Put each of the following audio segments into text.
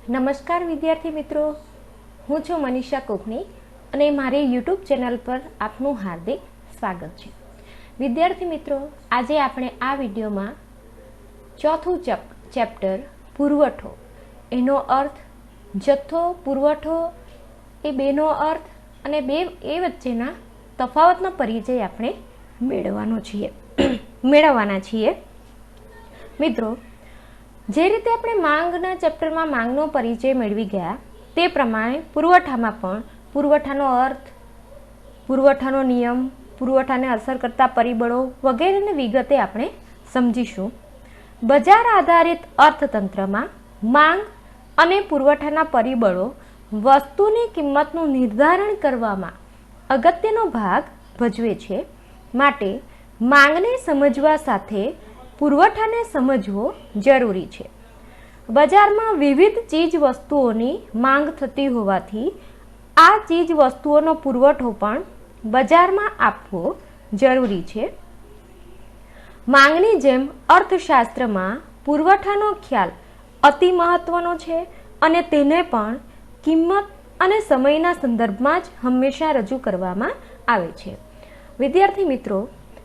નમસ્કાર વિદ્યાર્થી મિત્રો, હું છું મનીષા કોકની અને મારી યુટ્યુબ ચેનલ પર આપનું હાર્દિક સ્વાગત છે. વિદ્યાર્થી મિત્રો, આજે આપણે આ વિડીયોમાં ચોથું ચેપ્ટર પુરવઠો, એનો અર્થ, જથ્થો, પુરવઠો, એ બેનો અર્થ અને એ વચ્ચેના તફાવતનો પરિચય આપણે મેળવવાના છીએ. મિત્રો, જે રીતે આપણે માંગના ચેપ્ટરમાં માંગનો પરિચય મેળવી ગયા તે પ્રમાણે પુરવઠામાં પણ પુરવઠાનો અર્થ, પુરવઠાનો નિયમ, પુરવઠાને અસર કરતા પરિબળો વગેરેની વિગતે આપણે સમજીશું. બજાર આધારિત અર્થતંત્રમાં માંગ અને પુરવઠાના પરિબળો વસ્તુની કિંમતનું નિર્ધારણ કરવામાં અગત્યનો ભાગ ભજવે છે. માટે માંગને સમજવા સાથે પુરવઠાને સમજવો જરૂરી છે. બજારમાં વિવિધ ચીજ વસ્તુઓની માંગ થતી હોવાથી આ ચીજ વસ્તુઓનો પુરવઠો પણ બજારમાં આપવો જરૂરી છે. માંગની જેમ અર્થશાસ્ત્રમાં પુરવઠાનો ખ્યાલ અતિ મહત્વનો છે અને તેને પણ કિંમત અને સમયના સંદર્ભમાં જ હંમેશા રજૂ કરવામાં આવે છે. વિદ્યાર્થી મિત્રો,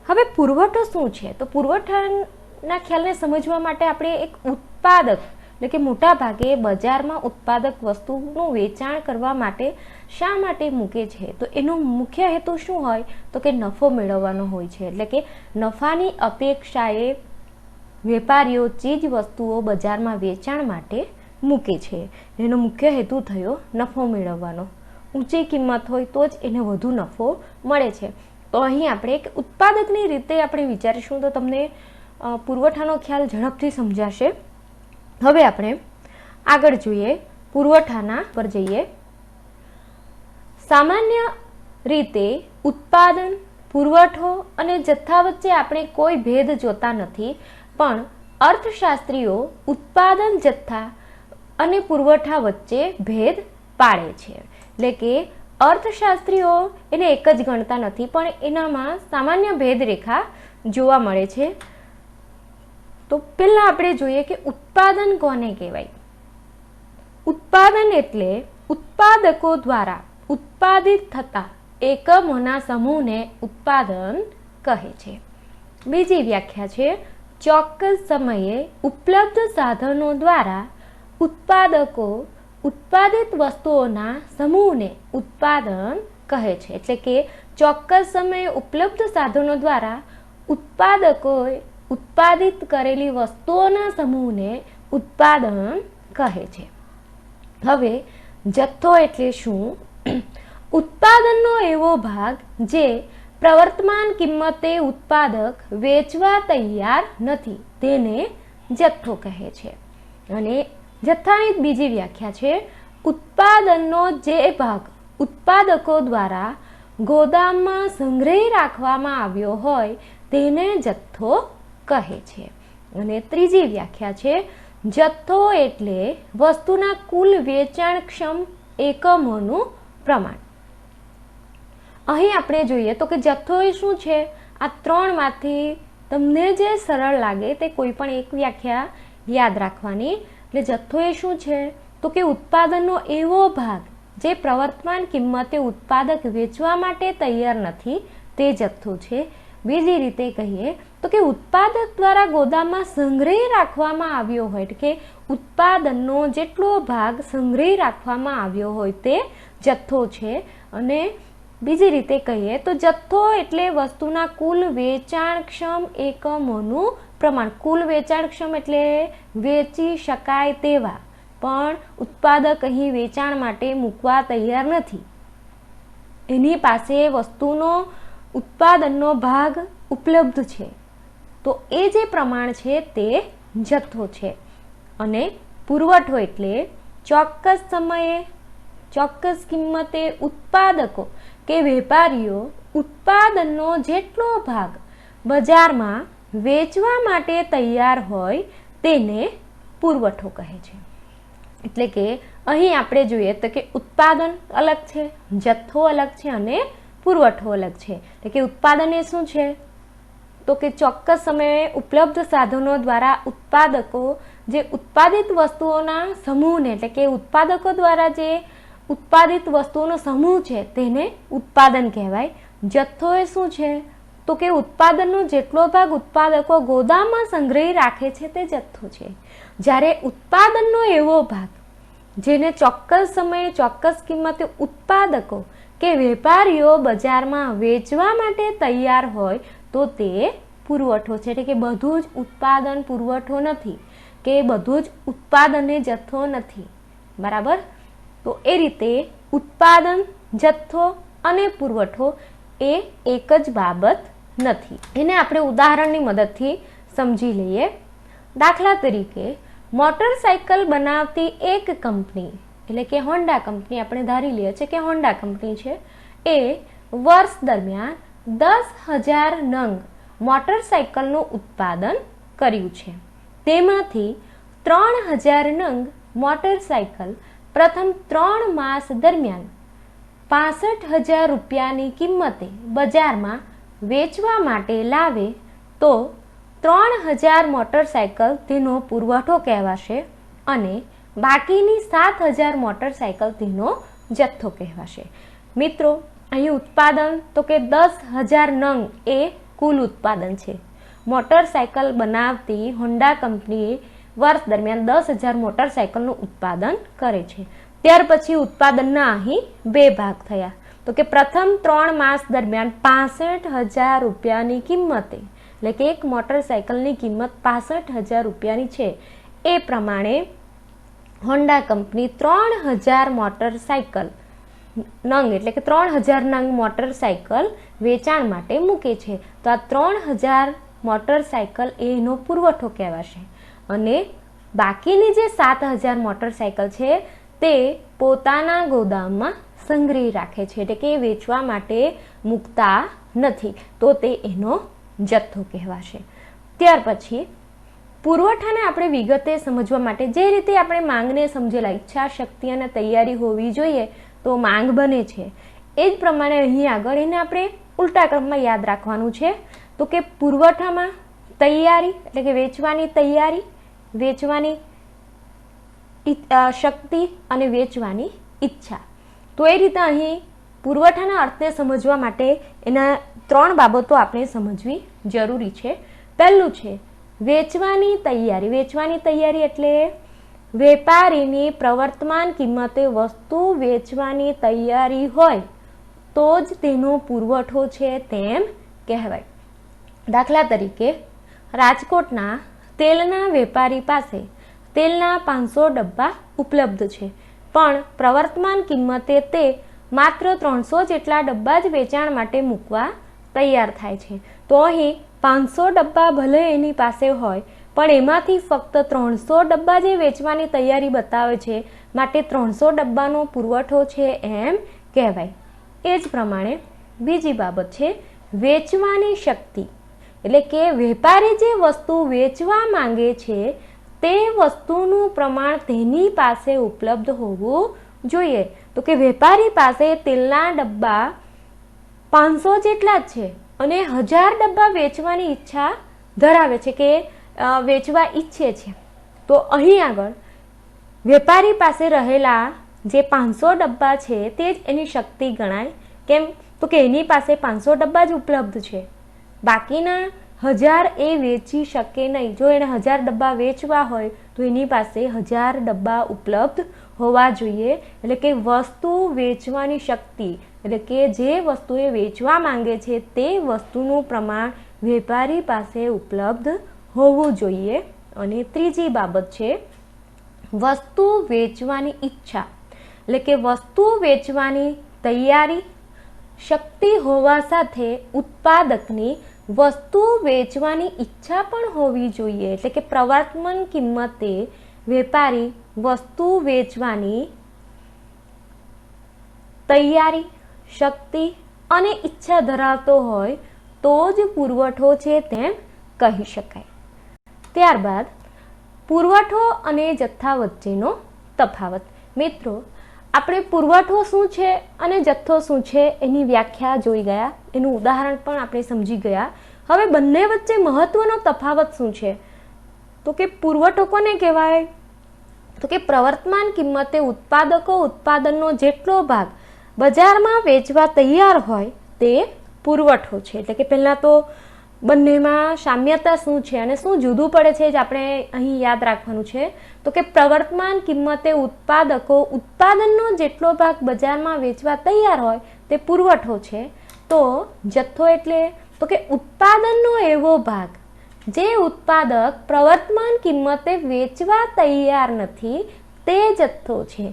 હવે પુરવઠો શું છે? તો પુરવઠાના ખ્યાલને સમજવા માટે આપણે એક ઉત્પાદક, એટલે કે મોટા ભાગે બજારમાં ઉત્પાદક વસ્તુનું વેચાણ કરવા માટે શા માટે મૂકે છે? તો એનો મુખ્ય હેતુ શું હોય? તો કે નફો મેળવવાનો હોય છે. એટલે કે નફાની અપેક્ષાએ વેપારીઓ ચીજ વસ્તુઓ બજારમાં વેચાણ માટે મૂકે છે. એનો મુખ્ય હેતુ થયો નફો મેળવવાનો. ઊંચી કિંમત હોય તો જ એને વધુ નફો મળે છે. તો અહીં આપણે એક ઉત્પાદકની રીતે આપણે વિચારીશું તો તમને પુરવઠાનો ખ્યાલ ઝડપથી સમજાશે. હવે આપણે આગળ જોઈએ, પુરવઠાના પર જઈએ. સામાન્ય રીતે ઉત્પાદન, પુરવઠો અને જથ્થા વચ્ચે આપણે કોઈ ભેદ જોતા નથી, પણ અર્થશાસ્ત્રીઓ ઉત્પાદન, જથ્થા અને પુરવઠા વચ્ચે ભેદ પાડે છે. એટલે કે અર્થશાસ્ત્રીઓ એને એક જ ગણતા નથી, પણ એનામાં સામાન્ય ભેદરેખા જોવા મળે છે. તો પહેલા આપણે જોઈએ કે ઉત્પાદન કોને કહેવાય. ઉત્પાદન એટલે ઉત્પાદકો દ્વારા ઉત્પાદિત થતા એકમોના સમૂહને ઉત્પાદન કહે છે. બીજી વ્યાખ્યા છે, ચોક્કસ સમયે ઉપલબ્ધ સાધનો દ્વારા ઉત્પાદકો ઉત્પાદિત વસ્તુઓના સમૂહને ઉત્પાદન કહે છે. એટલે કે ચોક્કસ સમયે ઉપલબ્ધ સાધનો દ્વારા ઉત્પાદકોએ ઉત્પાદિત કરેલી વસ્તુઓના સમૂહને ઉત્પાદન કહે છે. હવે જથ્થો એટલે શું? ઉત્પાદનનો એવો ભાગ જે પ્રવર્તમાન કિંમતે ઉત્પાદક વેચવા તૈયાર નથી તેને જથ્થો કહે છે. અને જથ્થાની બીજી વ્યાખ્યા છે, ઉત્પાદનનો જે ભાગ ઉત્પાદકો દ્વારા ગોદામમાં સંગ્રહી રાખવામાં આવ્યો હોય તેને જથ્થો કહે છે. અને ત્રીજી વ્યાખ્યા છે, જથ્થો એટલે વસ્તુના કુલ વેચાણક્ષમ એકમોનું પ્રમાણ. અહીં આપણે જોઈએ તો કે જથ્થો એ શું છે? આ ત્રણમાંથી તમને જે સરળ લાગે તે કોઈ પણ એક વ્યાખ્યા યાદ રાખવાની. એટલે જથ્થો એ શું છે? તો કે ઉત્પાદનનો એવો ભાગ જે પ્રવર્તમાન કિંમતે ઉત્પાદક વેચવા માટે તૈયાર નથી તે જથ્થો છે. બીજી રીતે કહીએ તો કે ઉત્પાદક દ્વારા ગોદામમાં સંગ્રહી રાખવામાં આવ્યો હોય, એટલે કે ઉત્પાદનનો જેટલો ભાગ સંગ્રહી રાખવામાં આવ્યો હોય તે જથ્થો છે. અને બીજી રીતે કહીએ તો જથ્થો એટલે વસ્તુના કુલ વેચાણક્ષમ એકમોનું પ્રમાણ. કુલ વેચાણક્ષમ એટલે વેચી શકાય તેવા, પણ ઉત્પાદક અહીં વેચાણ માટે મૂકવા તૈયાર નથી. એની પાસે વસ્તુનો ઉત્પાદનનો ભાગ ઉપલબ્ધ છે, તો એ જે પ્રમાણ છે તે જથ્થો છે. અને પુરવઠો એટલે ચોક્કસ સમયે ચોક્કસ કિંમતે ઉત્પાદકો કે વેપારીઓ ઉત્પાદનનો જેટલો ભાગ બજારમાં વેચવા માટે તૈયાર હોય તેને પુરવઠો કહે છે. એટલે કે અહીં આપણે જોઈએ તો કે ઉત્પાદન અલગ છે, જથ્થો અલગ છે અને પુરવઠો અલગ છે. એટલે કે ઉત્પાદન એ શું છે? તો કે ચોક્કસ સમયે ઉપલબ્ધ સાધનો દ્વારા ઉત્પાદકો જે ઉત્પાદિત વસ્તુઓના સમૂહને એટલે કે ઉત્પાદકો દ્વારા જે ઉત્પાદિત વસ્તુઓનો સમૂહ છે તેને ઉત્પાદન કહેવાય. જથ્થો એ શું છે તો કે ઉત્પાદનનો જેટલો ભાગ ઉત્પાદકો ગોદામમાં સંગ્રહી રાખે છે તે જથ્થો છે. જ્યારે ઉત્પાદનનો એવો ભાગ જેને ચોક્કસ સમયે ચોક્કસ કિંમતે ઉત્પાદકો કે વેપારીઓ બજારમાં વેચવા માટે તૈયાર હોય તો તે પુરવઠો છે. એટલે કે બધું જ ઉત્પાદન પુરવઠો નથી કે બધું જ ઉત્પાદન એ જથ્થો નથી. બરાબર. તો એ રીતે ઉત્પાદન, જથ્થો અને પુરવઠો એ એક જ બાબત નથી. એને આપણે ઉદાહરણની મદદથી સમજી લઈએ. દાખલા તરીકે મોટરસાયકલ બનાવતી એક કંપની એટલે કે હોન્ડા કંપની આપણે ધારી લઈએ છીએ કે હોન્ડા કંપની છે એ વર્ષ દરમિયાન 10,000 નંગ મોટરસાયકલનું ઉત્પાદન કર્યું છે. તેમાંથી 3,000 નંગ મોટરસાયકલ પ્રથમ 3 માસ દરમિયાન 65,000 રૂપિયાની કિંમતે બજારમાં વેચવા માટે લાવે તો 3,000 મોટરસાયકલ તેનો પુરવઠો કહેવાશે અને બાકીની 7,000 મોટરસાયકલ તેનો જથ્થો કહેવાશે. મિત્રો, અહીં ઉત્પાદન તો કે 10,000 નંગ એ કુલ ઉત્પાદન છે. મોટરસાયકલ બનાવતી હોન્ડા કંપની વર્ષ દરમિયાન 10,000 મોટરસાયકલનું ઉત્પાદન કરે છે. ત્યાર પછી ઉત્પાદનના અહીં 2 ભાગ થયા. તો કે પ્રથમ 3 માસ દરમિયાન 65,000 રૂપિયાની કિંમતે એટલે કે એક મોટરસાયકલની કિંમત 65,000 રૂપિયાની છે. એ પ્રમાણે હોન્ડા કંપની 3,000 મોટરસાયકલ નંગ એટલે કે 3,000 નંગ મોટરસાયકલ વેચાણ માટે મૂકે છે. તો આ 3,000 મોટરસાયકલ એનો પુરવઠો કહેવાશે અને બાકીની જે 7,000 મોટરસાયકલ છે તે પોતાના ગોદામમાં સંગ્રહી રાખે છે. એટલે કે વેચવા માટે મૂકતા નથી. તો તે એનો જથ્થો કહેવાશે. ત્યાર પછી પુરવઠાને આપણે વિગતે સમજવા માટે જે રીતે આપણે માંગને સમજેલા ઈચ્છા, શક્તિ અને તૈયારી હોવી જોઈએ તો માંગ બને છે એ જ પ્રમાણે અહીં આગળ એને આપણે ઉલટા ક્રમમાં યાદ રાખવાનું છે. તો કે પુરવઠામાં તૈયારી એટલે કે વેચવાની તૈયારી, વેચવાની શક્તિ અને વેચવાની ઈચ્છા. તો એ રીતે અહીં પુરવઠાના અર્થને સમજવા માટે એના 3 બાબતો આપણે સમજવી જરૂરી છે. પહેલું છે વેચવાની તૈયારી. વેચવાની તૈયારી એટલે વેપારીની પ્રવર્તમાન કિંમતે વસ્તુ વેચવાની તૈયારી હોય તો જ તેનો પુરવઠો છે તેમ કહેવાય. દાખલા તરીકે રાજકોટના તેલના વેપારી પાસે તેલના 500 ડબ્બા ઉપલબ્ધ છે પણ પ્રવર્તમાન કિંમતે તે માત્ર 300 જેટલા ડબ્બા જ વેચાણ માટે મૂકવા તૈયાર થાય છે. તો અહીં 500 ડબ્બા ભલે એની પાસે હોય પણ એમાંથી ફક્ત 300 ડબ્બા જે વેચવાની તૈયારી બતાવે છે માટે 300 ડબ્બાનો પુરવઠો છે એમ કહેવાય. એ જ પ્રમાણે બીજી બાબત છે વેચવાની શક્તિ. એટલે કે વેપારી જે વસ્તુ વેચવા માંગે છે તે વસ્તુનું પ્રમાણ તેની પાસે ઉપલબ્ધ હોવું જોઈએ. તો કે વેપારી પાસે તેલના ડબ્બા 500 જેટલા જ છે અને 1000 ડબ્બા વેચવાની ઈચ્છા ધરાવે છે કે વેચવા ઈચ્છે છે. તો અહીં આગળ વેપારી પાસે રહેલા જે 500 ડબ્બા છે તે જ એની શક્તિ ગણાય. કેમ તો કે એની પાસે 500 ડબ્બા જ ઉપલબ્ધ છે, બાકીના 1000 એ વેચી શકે નહીં. જો એને 1000 ડબ્બા વેચવા હોય તો એની પાસે 1000 ડબ્બા ઉપલબ્ધ હોવા જોઈએ. એટલે કે વસ્તુ વેચવાની શક્તિ એટલે કે જે વસ્તુ એ વેચવા માંગે છે તે વસ્તુનું પ્રમાણ વેપારી પાસે ઉપલબ્ધ હોવું જોઈએ. અને ત્રીજી બાબત છે વસ્તુ વેચવાની ઈચ્છા. એટલે કે વસ્તુ વેચવાની તૈયારી શક્તિ હોવા સાથે ઉત્પાદકની વસ્તુ વેચવાની ઈચ્છા પણ હોવી જોઈએ. એટલે કે પ્રવર્તમાન કિંમતે વેપારી વસ્તુ વેચવાની તૈયારી, શક્તિ અને ઈચ્છા ધરાવતો હોય તો જ પુરવઠો છે તેમ કહી શકાય. ત્યારબાદ પુરવઠો અને જથ્થા વચ્ચેનો તફાવત. મિત્રો, આપણે પુરવઠો શું છે અને જથ્થો શું છે એની વ્યાખ્યા જોઈ ગયા, એનું ઉદાહરણ પણ આપણે સમજી ગયા. હવે બંને વચ્ચે મહત્વનો તફાવત શું છે? તો કે પુરવઠો કોને કહેવાય? તો કે પ્રવર્તમાન કિંમતે ઉત્પાદકો ઉત્પાદનનો જેટલો ભાગ બજારમાં વેચવા તૈયાર હોય તે પુરવઠો છે. એટલે કે પહેલા તો બંનેમાં સામ્યતા શું છે અને શું જુદું પડે છે જ આપણે અહીં યાદ રાખવાનું છે. તો કે પ્રવર્તમાન કિંમતે ઉત્પાદકો ઉત્પાદનનો જેટલો ભાગ બજારમાં વેચવા તૈયાર હોય તે પુરવઠો છે. તો જથ્થો એટલે તો કે ઉત્પાદનનો એવો ભાગ જે ઉત્પાદક પ્રવર્તમાન કિંમતે વેચવા તૈયાર નથી તે જથ્થો છે.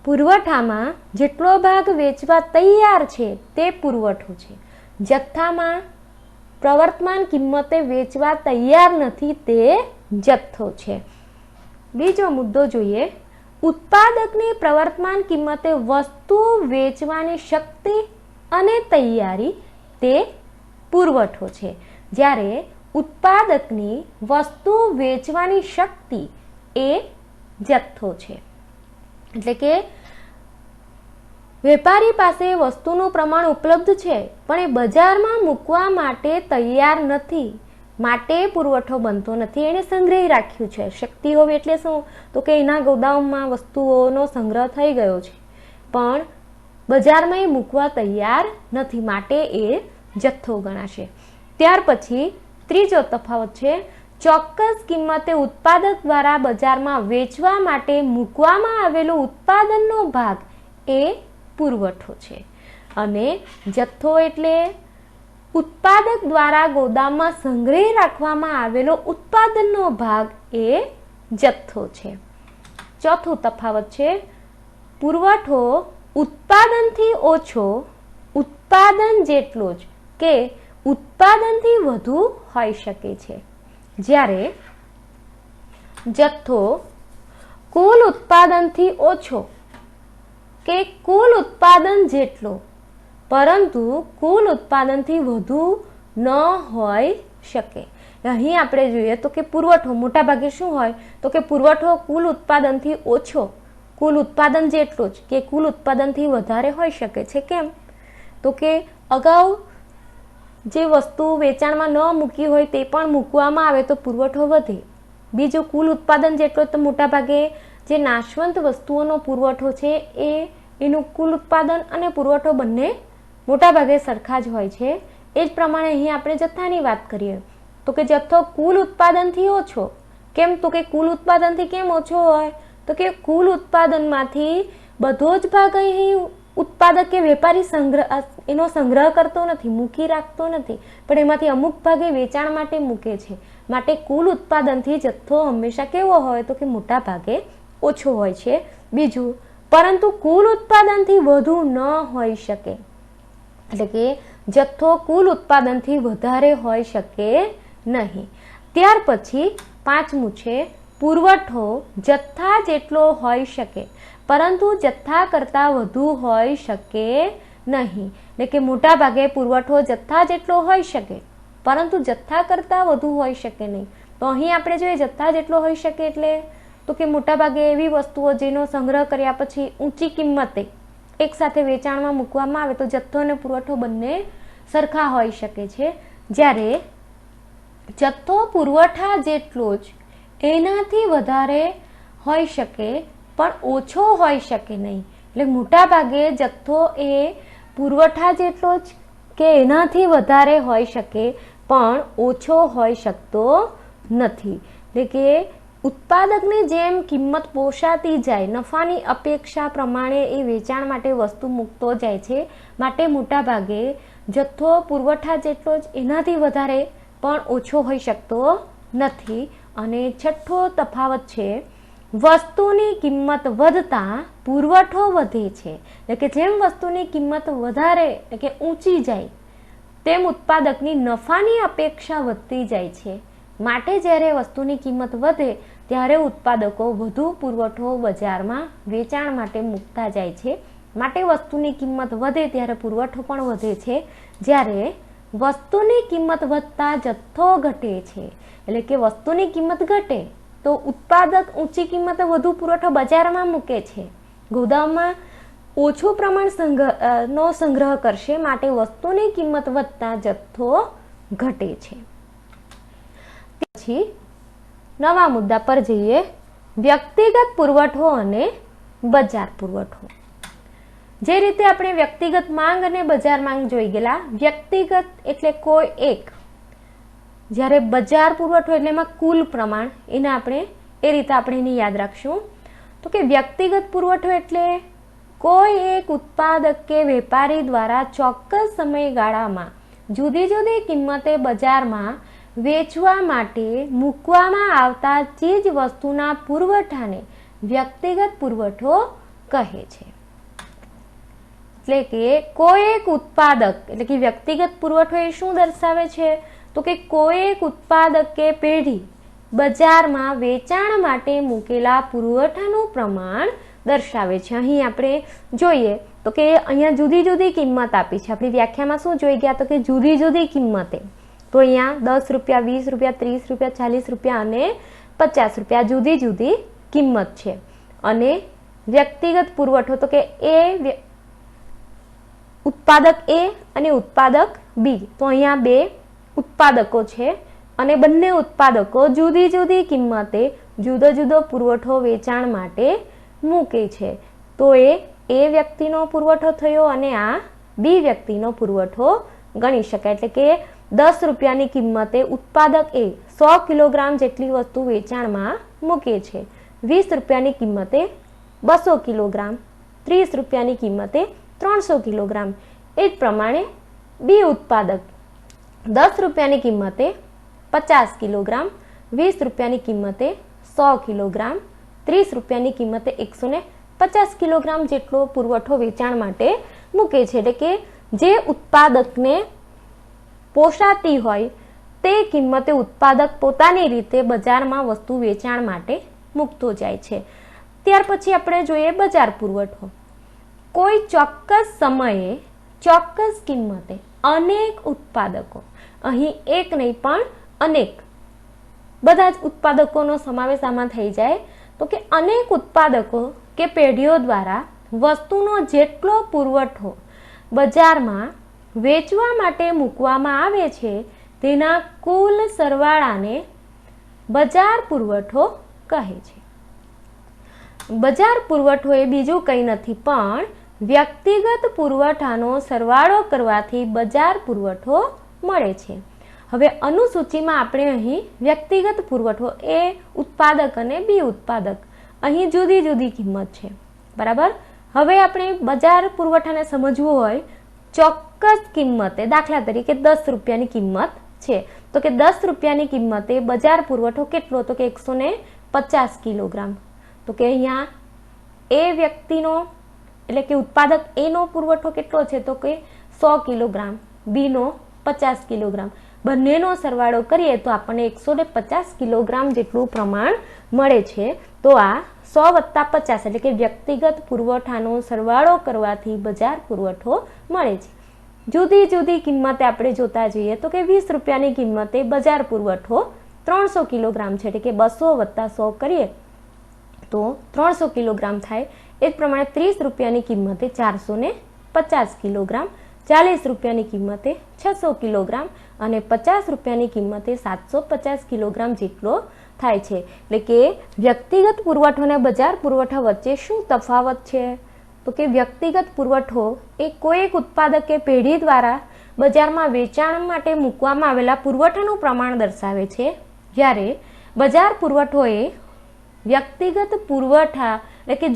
પુરવઠામાં જેટલો ભાગ વેચવા તૈયાર છે તે પુરવઠો છે. જથ્થામાં પ્રવર્તમાન કિંમતે વેચવા તૈયાર નથી તે જથ્થો છે. બીજો મુદ્દો જોઈએ. ઉત્પાદકની પ્રવર્તમાન કિંમતે વસ્તુ વેચવાની શક્તિ અને તૈયારી તે પુરવઠો છે. જ્યારે ઉત્પાદકની વસ્તુ વેચવાની શક્તિ એ જથ્થો છે. એટલે કે વેપારી પાસે વસ્તુનું પ્રમાણ ઉપલબ્ધ છે પણ એ બજારમાં મૂકવા માટે તૈયાર નથી, માટે પુરવઠો બનતો નથી. એને સંગ્રહી રાખ્યું છે. શક્તિ હોવી એટલે શું? તો કે એના ગોદામમાં વસ્તુઓનો સંગ્રહ થઈ ગયો છે પણ બજારમાં એ મૂકવા તૈયાર નથી, માટે એ જથ્થો ગણાશે. ત્યાર પછી ત્રીજો તફાવત છે ચોક્કસ કિંમતે ઉત્પાદક દ્વારા બજારમાં વેચવા માટે મૂકવામાં આવેલો ઉત્પાદનનો ભાગ એ પુરવઠો છે. અને જથ્થો એટલે ઉત્પાદક દ્વારા ગોદામમાં સંગ્રહી રાખવામાં આવેલો ઉત્પાદનનો ભાગ એ જથ્થો છે. ચોથું તફાવત છે પુરવઠો ઉત્પાદનથી ઓછો ઉત્પાદન જેટલો જ કે ઉત્પાદનથી વધુ હોઈ શકે છે. જ્યારે જથ્થો કુલ ઉત્પાદનથી ઓછો કે કુલ ઉત્પાદન જેટલો પરંતુ કુલ ઉત્પાદનથી વધુ ન હોઈ શકે. અહીં આપણે જોઈએ તો કે પુરવઠો મોટા ભાગે શું હોય? તો કે પુરવઠો કુલ ઉત્પાદનથી ઓછો કુલ ઉત્પાદન જેટલો જ કે કુલ ઉત્પાદનથી વધારે હોઈ શકે છે. કેમ? તો કે અગાઉ જે વસ્તુ વેચાણમાં ન મૂકી હોય તે પણ મૂકવામાં આવે તો પુરવઠો વધે. બીજું કુલ ઉત્પાદન જેટલો તો મોટા ભાગે જે નાશવંત વસ્તુઓનો પુરવઠો છે એનું કુલ ઉત્પાદન અને પુરવઠો બંને મોટા ભાગે સરખા જ હોય છે. એ જ પ્રમાણે અહીં આપણે જથ્થાની વાત કરીએ તો કે જથ્થો કુલ ઉત્પાદનથી ઓછો. કેમ? તો કે કુલ ઉત્પાદનથી કેમ ઓછો હોય? તો કે કુલ ઉત્પાદનમાંથી બધો જ ભાગ અહીં ઉત્પાદક કે વેપારી એનો સંગ્રહ કરતો નથી, મૂકી રાખતો નથી, પણ એમાંથી અમુક ભાગે વેચાણ માટે મૂકે છે. માટે કુલ ઉત્પાદનથી જથ્થો હંમેશા કેવો હોય? તો કે મોટા ભાગે ઓછો હોય છે. બીજું, પરંતુ કુલ ઉત્પાદનથી વધુ ન હોઈ શકે. એટલે કે જથ્થો કુલ ઉત્પાદનથી વધારે હોઈ શકે નહીં. ત્યાર પછી પાંચમું છે પુરવઠો જથ્થા જેટલો હોઈ શકે પરંતુ જથ્થા કરતાં વધુ હોઈ શકે નહીં. એટલે કે મોટા ભાગે પુરવઠો જથ્થા જેટલો હોઈ શકે પરંતુ જથ્થા કરતાં વધુ હોઈ શકે નહીં. તો અહીં આપણે જોઈએ જથ્થા જેટલો હોઈ શકે એટલે તો કે મોટા ભાગે એવી વસ્તુઓ જેનો સંગ્રહ કર્યા પછી ઊંચી કિંમતે એક સાથે વેચાણમાં મૂકવામાં આવે તો જથ્થો અને પુરવઠો બંને સરખા હોઈ શકે છે. જ્યારે જથ્થો પુરવઠા જેટલો જ એનાથી વધારે હોઈ શકે પણ ઓછો હોઈ શકે નહીં. એટલે મોટા ભાગે જથ્થો એ પુરવઠા જેટલો જ કે એનાથી વધારે હોઈ શકે પણ ઓછો હોઈ શકતો નથી. એટલે કે ઉત્પાદકની જેમ કિંમત પોષાતી જાય, નફાની અપેક્ષા પ્રમાણે એ વેચાણ માટે વસ્તુ મૂકતો જાય છે. માટે મોટા ભાગે જથ્થો પુરવઠા જેટલો જ એનાથી વધારે પણ ઓછો હોઈ શકતો નથી. અને છઠ્ઠો તફાવત છે વસ્તુની કિંમત વધતા પુરવઠો વધે છે. એટલે કે જેમ વસ્તુની કિંમત વધારે એટલે કે ઊંચી જાય તેમ ઉત્પાદકની નફાની અપેક્ષા વધતી જાય છે. માટે જ્યારે વસ્તુની કિંમત વધે ત્યારે ઉત્પાદકો વધુ પુરવઠો બજારમાં વેચાણ માટે મૂકતા જાય છે. માટે વસ્તુની કિંમત વધે ત્યારે પુરવઠો પણ વધે છે. જ્યારે વસ્તુની કિંમત વધતા જથ્થો ઘટે છે. એટલે કે વસ્તુની કિંમત ઘટે તો ઉત્પાદક ઊંચી કિંમતે વધુ પુરવઠો બજારમાં મૂકે છે, ગોદામમાં ઓછું પ્રમાણ નો સંગ્રહ કરશે. માટે વસ્તુની કિંમત વધતા જથ્થો ઘટે છે. પછી નવા મુદ્દા પર જઈએ, વ્યક્તિગત પુરવઠો અને બજાર પુરવઠો. જે રીતે આપણે વ્યક્તિગત માંગ અને બજાર માંગ જોઈ ગયેલા, વ્યક્તિગત એટલે કોઈ એક, જ્યારે બજાર પુરવઠો એટલે એમાં કુલ પ્રમાણ, એને આપણે એ રીતે આપણે એને યાદ રાખશું. તો કે વ્યક્તિગત પુરવઠો એટલે કોઈ એક ઉત્પાદક કે વેપારી દ્વારા ચોક્કસ સમયગાળામાં જુદી જુદી કિંમતે બજારમાં વેચવા માટે મૂકવામાં આવતા ચીજ વસ્તુના પુરવઠાને વ્યક્તિગત પુરવઠો કહે છે. એટલે કે કોઈ એક ઉત્પાદક એટલે કે વ્યક્તિગત પુરવઠો એ શું દર્શાવે છે? તો કે કોઈ એક ઉત્પાદક કે પેઢી બજારમાં વેચાણ માટે મૂકેલા પુરવઠાનું પ્રમાણ દર્શાવે છે. અહીં આપણે જોઈએ તો કે અહીંયા જુદી જુદી કિંમત આપી છે. આપણી વ્યાખ્યામાં શું જોઈ ગયા? તો કે જુદી જુદી કિંમતે. તો અહીંયા 10 રૂપિયા, 20 રૂપિયા, 30 રૂપિયા, 40 રૂપિયા અને 50 રૂપિયા જુદી જુદી કિંમત છે. અને વ્યક્તિગત પુરવઠો તો કે એ ઉત્પાદક એ અને ઉત્પાદક બી. તો અહીંયા બે ઉત્પાદકો છે અને બંને ઉત્પાદકો જુદી જુદી કિંમતે જુદો જુદો પુરવઠો વેચાણ માટે મૂકે છે. તો એ વ્યક્તિનો પુરવઠો થયો અને આ બી વ્યક્તિનો પુરવઠો ગણી શકાય. એટલે કે 10 રૂપિયાની કિંમતે ઉત્પાદક એ 100 કિલોગ્રામ જેટલી વસ્તુ વેચાણમાં મૂકે છે. 20 રૂપિયાની કિંમતે 200 કિલોગ્રામ, 30 રૂપિયાની કિંમતે 300 કિલોગ્રામ. એ જ પ્રમાણે બી ઉત્પાદક 10 રૂપિયાની કિંમતે 50 કિલોગ્રામ, 20 રૂપિયાની કિંમતે 100 કિલોગ્રામ, 30 રૂપિયાની કિંમતે 150 કિલોગ્રામ જેટલો પુરવઠો વેચાણ માટે મૂકે છે. એટલે કે જે ઉત્પાદકને પોષાતી હોય તે કિંમતે ઉત્પાદક પોતાની રીતે બજારમાં વસ્તુ વેચાણ માટે મૂકતો જાય છે. ત્યાર પછી આપણે જોઈએ બજાર પુરવઠો. કોઈ ચોક્કસ સમયે ચોક્કસ કિંમતે અનેક ઉત્પાદકો, અહીં એક નહીં પણ અનેક, બધા જ ઉત્પાદકોનો સમાવેશ આમાં થઈ જાય. તો કે અનેક ઉત્પાદકો કે પેઢીઓ દ્વારા વસ્તુનો જેટલો પુરવઠો બજારમાં વેચવા માટે મૂકવામાં આવે છે તેના કુલ સરવાળાને બજાર પુરવઠો કહે છે. બજાર પુરવઠો એ બીજું કંઈ નથી પણ વ્યક્તિગત પુરવઠાનો સરવાળો કરવાથી બજાર પુરવઠો મળે છે. હવે અનુસૂચિમાં આપણે અહીં વ્યક્તિગત પુરવઠો એ ઉત્પાદક અને બી ઉત્પાદક, અહીં જુદી જુદી કિંમત છે. બરાબર. હવે આપણે બજાર પુરવઠાને સમજવું હોય ચોક્કસ કિંમતે, દાખલા તરીકે 10 રૂપિયાની કિંમત છે તો કે 10 રૂપિયાની કિંમતે બજાર પુરવઠો કેટલો? તો કે 150 કિલોગ્રામ. તો કે અહીંયા એ વ્યક્તિનો એટલે કે ઉત્પાદક એનો પુરવઠો કેટલો છે? તો કે 100 કિલોગ્રામ, બીનો 50 કિલોગ્રામ. બંનેનો સરવાળો કરીએ તો આપણને 150 કિલોગ્રામ જેટલું પ્રમાણ મળે છે. તો આ 100 + 50 એટલે કે વ્યક્તિગત પુરવઠાનો સરવાળો કરવાથી બજાર પુરવઠો મળે છે. જુદી જુદી કિંમતે આપણે જોતા જઈએ તો કે 20 રૂપિયાની કિંમતે બજાર પુરવઠો 300 કિલોગ્રામ છે. એટલે કે 200 + 100 કરીએ તો 300 કિલોગ્રામ થાય. એ જ પ્રમાણે 30 રૂપિયાની કિંમતે 450 કિલોગ્રામ, 40 રૂપિયાની કિંમતે 600 કિલોગ્રામ અને 50 રૂપિયાની કિંમતે 750 કિલોગ્રામ જેટલો થાય છે. એટલે કે વ્યક્તિગત પુરવઠો અને બજાર પુરવઠા વચ્ચે શું તફાવત છે? તો કે વ્યક્તિગત પુરવઠો એ કોઈ એક ઉત્પાદક કે પેઢી દ્વારા બજારમાં વેચાણ માટે મૂકવામાં આવેલા પુરવઠાનું પ્રમાણ દર્શાવે છે, જ્યારે બજાર પુરવઠો એ વ્યક્તિગત પુરવઠા એટલે કે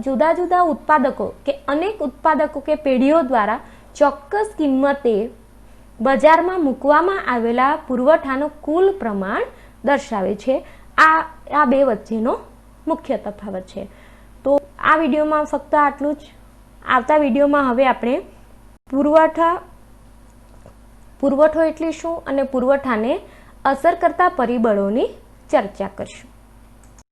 જુદા જુદા ઉત્પાદકો કે અનેક ઉત્પાદકો કે પેઢીઓ દ્વારા ચોક્કસ કિંમતે બજારમાં મૂકવામાં આવેલા પુરવઠાનું કુલ પ્રમાણ દર્શાવે છે. આ બે વચ્ચેનો મુખ્ય તફાવત છે. તો આ વિડીયોમાં ફક્ત આટલું જ. આવતા વિડીયોમાં હવે આપણે પુરવઠો એટલે શું અને પુરવઠાને અસર કરતા પરિબળોની ચર્ચા કરીશું.